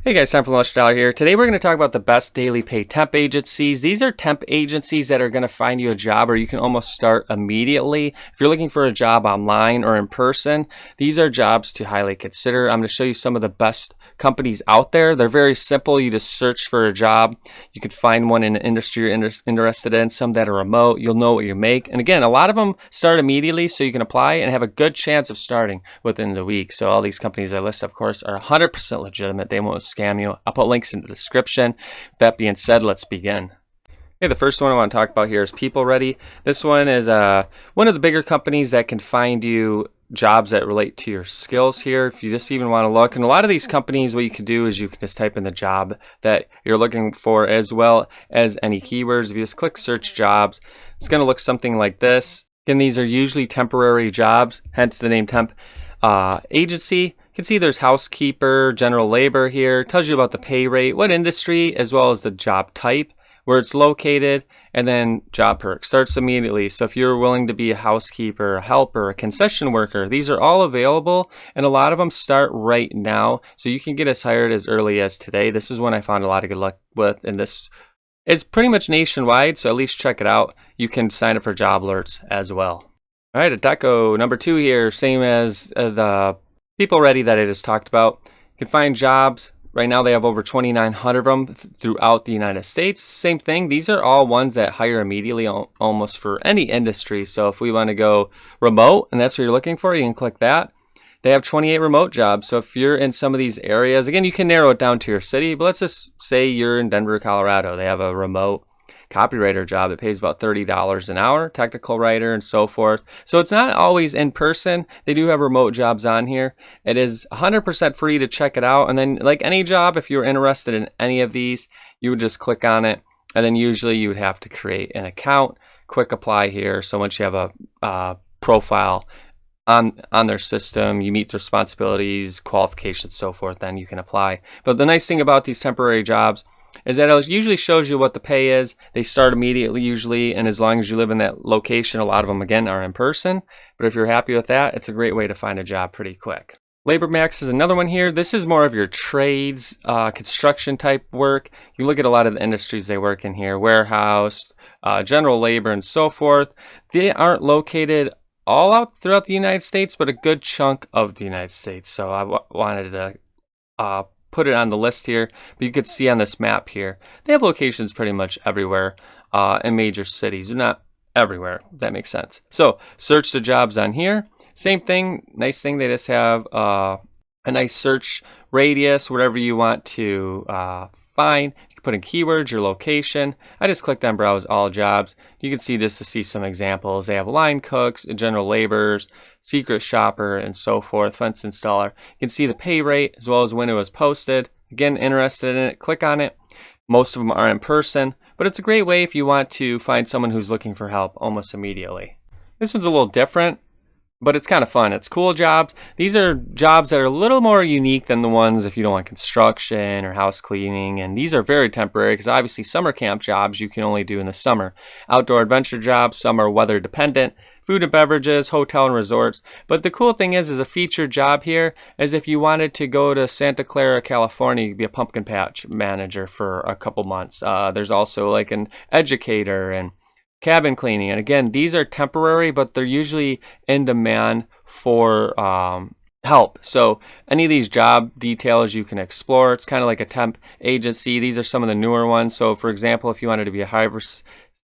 Hey guys, time for Lunch Dollar here. Today we're going to talk about the best daily pay temp agencies. These are temp agencies that are going to find you a job, or you can almost start immediately. If you're looking for a job online or in person, these are jobs to highly consider. I'm going to show you some of the best companies out there. They're very simple. You just search for a job. You could find one in an industry you're interested in, some that are remote. You'll know what you make. And again, a lot of them start immediately, so you can apply and have a good chance of starting within the week. So all these companies I list, of course, are 100% legitimate. They won't scam you. I'll put links in the description. That being said, let's begin. Okay, the first one I want to talk about here is People Ready. This one is one of the bigger companies that can find you jobs that relate to your skills here. If you just even want to look, and a lot of these companies, what you can do is you can just type in the job that you're looking for, as well as any keywords. If you just click search jobs, it's going to look something like this. Again, these are usually temporary jobs, hence the name temp agency. You can see there's housekeeper, general labor here. It tells you about the pay rate, what industry, as well as the job type, where it's located, and then job perks. Starts immediately. So if you're willing to be a housekeeper, a helper, a concession worker, these are all available, and a lot of them start right now. So you can get us hired as early as today. This is one I found a lot of good luck with, and this is pretty much nationwide, so at least check it out. You can sign up for job alerts as well. All right, Adecco, number 2 here, same as the People Ready that I just talked about. You can find jobs. Right now they have over 2,900 of them throughout the United States. Same thing. These are all ones that hire immediately almost for any industry. So if we want to go remote and that's what you're looking for, you can click that. They have 28 remote jobs. So if you're in some of these areas, again, you can narrow it down to your city, but let's just say you're in Denver, Colorado. They have a remote copywriter job that pays about $30 an hour, technical writer, and so forth. So it's not always in person. They do have remote jobs on here. It is 100% free to check it out. And then, like any job, if you're interested in any of these, you would just click on it. And then usually you would have to create an account. Quick apply here. So once you have a profile on their system, you meet the responsibilities, qualifications, so forth, then you can apply. But the nice thing about these temporary jobs is that it usually shows you what the pay is. They start immediately usually, and as long as you live in that location, a lot of them again are in person. But if you're happy with that, it's a great way to find a job pretty quick. Labor Max is another one here. This is more of your trades, construction type work. You look at a lot of the industries they work in here, warehouse, general labor, and so forth. They aren't located all out throughout the United States, but a good chunk of the United States. So I wanted to put it on the list here, but you could see on this map here, they have locations pretty much everywhere in major cities. They're not everywhere, if that makes sense. So search the jobs on here. Same thing, nice thing, they just have a nice search radius, whatever you want to find. You can put in keywords, your location. I just clicked on browse all jobs. You can see just to see some examples. They have line cooks, general laborers, secret shopper, and so forth, fence installer. You can see the pay rate as well as when it was posted. Again, interested in it, click on it. Most of them are in person, but it's a great way if you want to find someone who's looking for help almost immediately. This one's a little different, but it's kind of fun. It's cool jobs. These are jobs that are a little more unique than the ones if you don't want construction or house cleaning. And these are very temporary because obviously summer camp jobs you can only do in the summer. Outdoor adventure jobs, some are weather dependent. Food and beverages, hotel and resorts. But the cool thing is a featured job here is if you wanted to go to Santa Clara, California, you could be a pumpkin patch manager for a couple months. There's also like an educator and cabin cleaning. And again, these are temporary, but they're usually in demand for help. So any of these job details you can explore. It's kind of like a temp agency. These are some of the newer ones. So for example, if you wanted to be a hire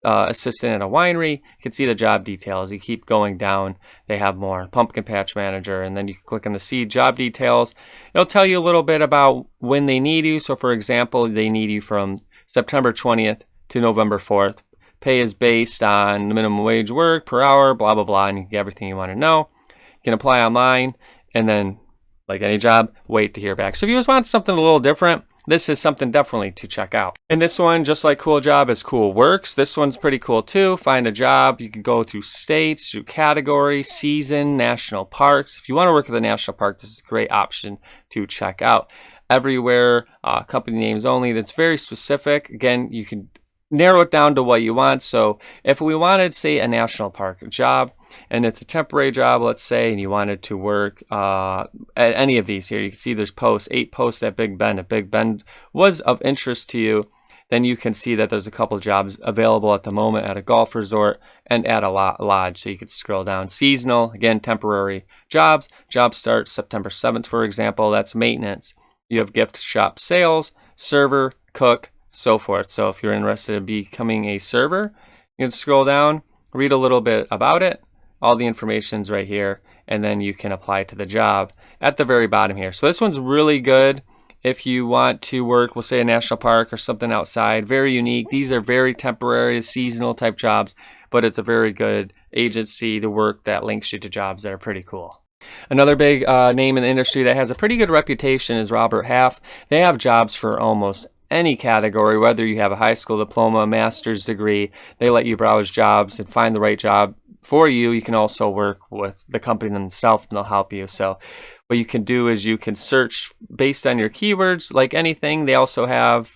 assistant at a winery, you can see the job details. You keep going down, they have more. Pumpkin patch manager, and then you can click on the see job details. It'll tell you a little bit about when they need you. So for example, they need you from September 20th to November 4th. Pay is based on the minimum wage work per hour, blah, blah, blah, and you can get everything you want to know. You can apply online, and then, like any job, wait to hear back. So if you just want something a little different, this is something definitely to check out. And this one, just like Cool Job, is Cool Works. This one's pretty cool too. Find a job. You can go through states, through category, season, national parks. If you want to work at the national park, this is a great option to check out. Everywhere, company names only. That's very specific. Again, you can narrow it down to what you want. So if we wanted, say, a national park job, and it's a temporary job, let's say, and you wanted to work at any of these here, you can see there's posts, 8 posts at Big Bend. If Big Bend was of interest to you, then you can see that there's a couple jobs available at the moment at a golf resort and at a lodge. So you could scroll down. Seasonal, again, temporary jobs. Job starts September 7th, for example. That's maintenance. You have gift shop sales, server, cook, so forth. So if you're interested in becoming a server, you can scroll down, read a little bit about it. All the information's right here, and then you can apply to the job at the very bottom here. So this one's really good if you want to work, we'll say a national park or something outside. Very unique. These are very temporary, seasonal type jobs, but it's a very good agency to work that links you to jobs that are pretty cool. Another big name in the industry that has a pretty good reputation is Robert Half. They have jobs for almost any category, whether you have a high school diploma, master's degree. They let you browse jobs and find the right job for you. You can also work with the company themselves and they'll help you. So what you can do is you can search based on your keywords like anything. They also have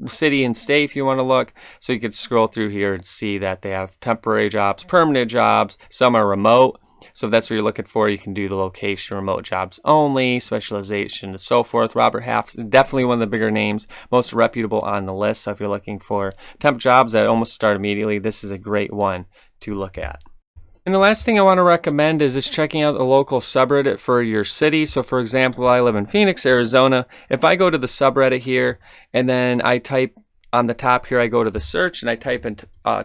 city and state if you want to look. So you can scroll through here and see that they have temporary jobs, permanent jobs, some are remote. So if that's what you're looking for, you can do the location, remote jobs only, specialization, and so forth. Robert Half's definitely one of the bigger names, most reputable on the list. So if you're looking for temp jobs that almost start immediately, this is a great one to look at. And the last thing I want to recommend is just checking out the local subreddit for your city. So for example, I live in Phoenix, Arizona. If I go to the subreddit here and then I type on the top here, I go to the search and I type in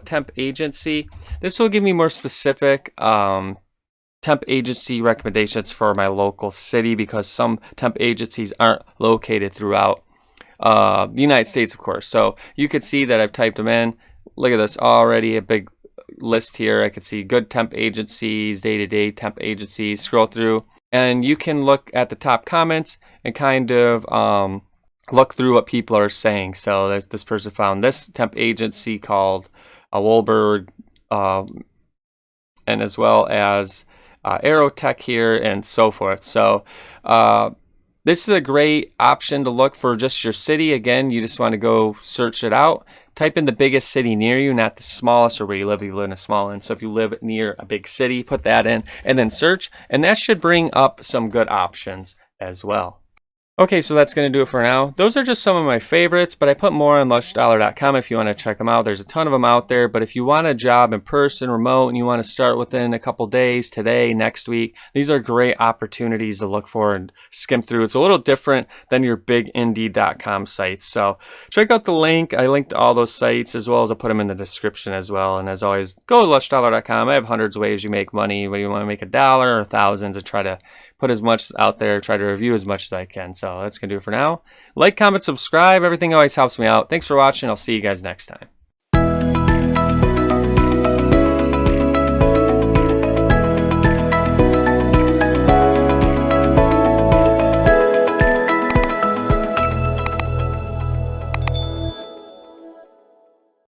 temp agency, this will give me more specific temp agency recommendations for my local city, because some temp agencies aren't located throughout the United States, of course. So you could see that I've typed them in. Look at this, already a big list here. I could see good temp agencies, day-to-day temp agencies, scroll through, and you can look at the top comments and kind of look through what people are saying. So this person found this temp agency called Wolberg, and as well as Aerotech here and so forth. So this is a great option to look for just your city. Again, you just want to go search it out. Type in the biggest city near you, not the smallest or where you live. You live in a small one. So if you live near a big city, put that in and then search. And that should bring up some good options as well. Okay, so that's going to do it for now. Those are just some of my favorites, but I put more on lushDollar.com if you want to check them out. There's a ton of them out there, but if you want a job in person, remote, and you want to start within a couple days, today, next week, these are great opportunities to look for and skim through. It's a little different than your big Indeed.com sites. So check out the link. I linked to all those sites, as well as I'll put them in the description as well. And as always, go to lushDollar.com. I have hundreds of ways you make money, whether you want to make $1 or thousands, and try to put as much out there, try to review as much as I can. So that's going to do it for now. Like, comment, subscribe. Everything always helps me out. Thanks for watching. I'll see you guys next time.